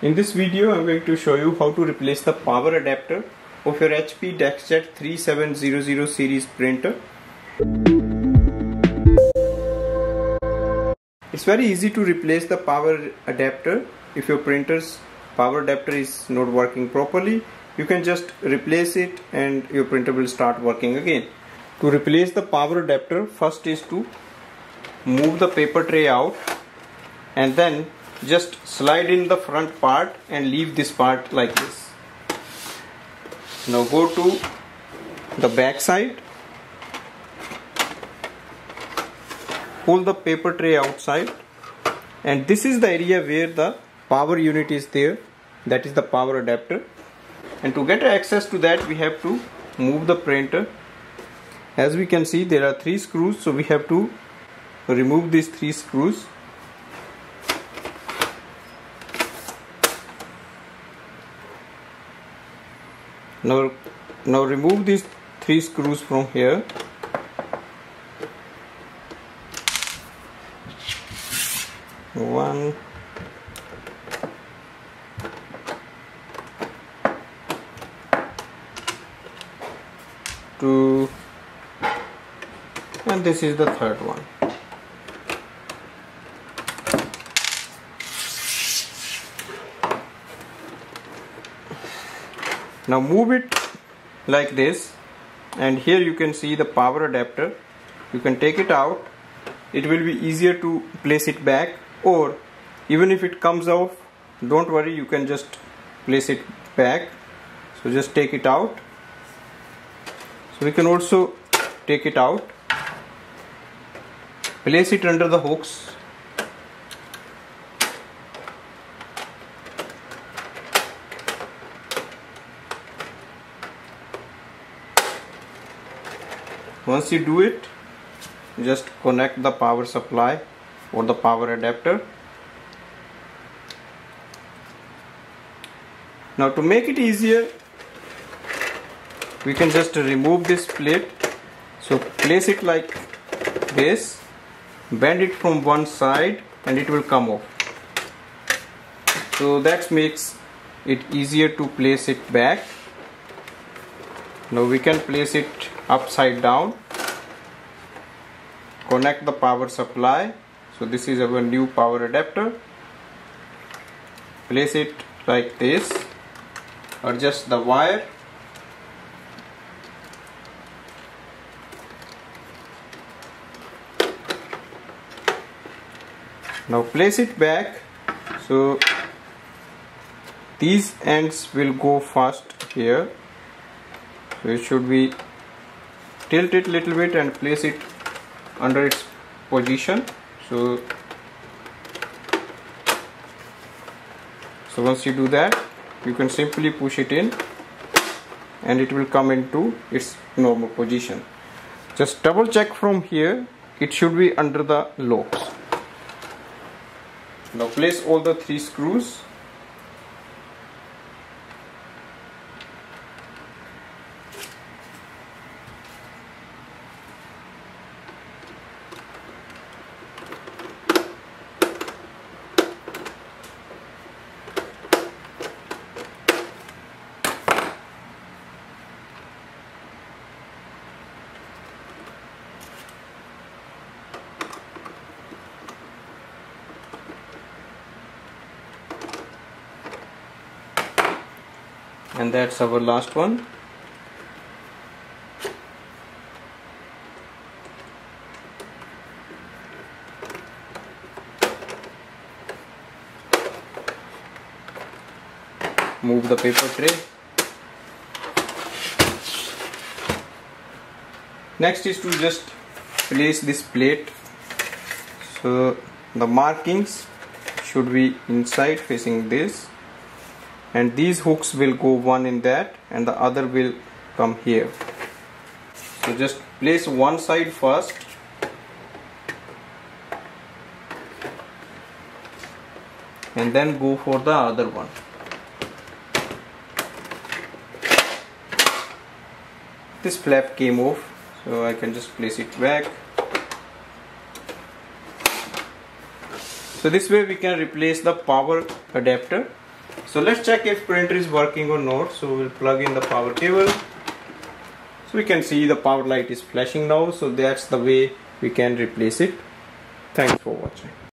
In this video, I'm going to show you how to replace the power adapter of your HP DeskJet 3700 series printer. It's very easy to replace the power adapter. If your printer's power adapter is not working properly, you can just replace it and your printer will start working again. To replace the power adapter, first is to move the paper tray out and then just slide in the front part and leave this part like this. Now go to the back side, pull the paper tray outside, and this is the area where the power unit is there, that is the power adapter. And to get access to that, we have to move the printer. As we can see, there are 3 screws, so we have to remove these 3 screws. Now remove these 3 screws from here. One, two, and this is the third one. Now move it like this, and here you can see the power adapter. You can take it out. It will be easier to place it back, or even if it comes off, don't worry, you can just place it back. So just take it out. So we can also take it out, place it under the hooks. Once you do it, just connect the power supply or the power adapter. Now to make it easier, we can just remove this plate. So place it like this, bend it from one side and it will come off. So that makes it easier to place it back. Now we can place it upside down, connect the power supply. So this is our new power adapter. Place it like this, adjust the wire, now place it back. So these ends will go first here. So it should be tilt it little bit and place it under its position. So once you do that, you can simply push it in and it will come into its normal position. Just double check from here, it should be under the locks. Now place all the 3 screws. And that's our last one. Move the paper tray. Next is to just place this plate. So the markings should be inside facing this, and these hooks will go one in that and the other will come here. So just place one side first, and then go for the other one. This flap came off, so I can just place it back. So this way we can replace the power adapter So let's check if printer is working or not. So we'll plug in the power cable. So we can see the power light is flashing now. So that's the way we can replace it. Thanks for watching.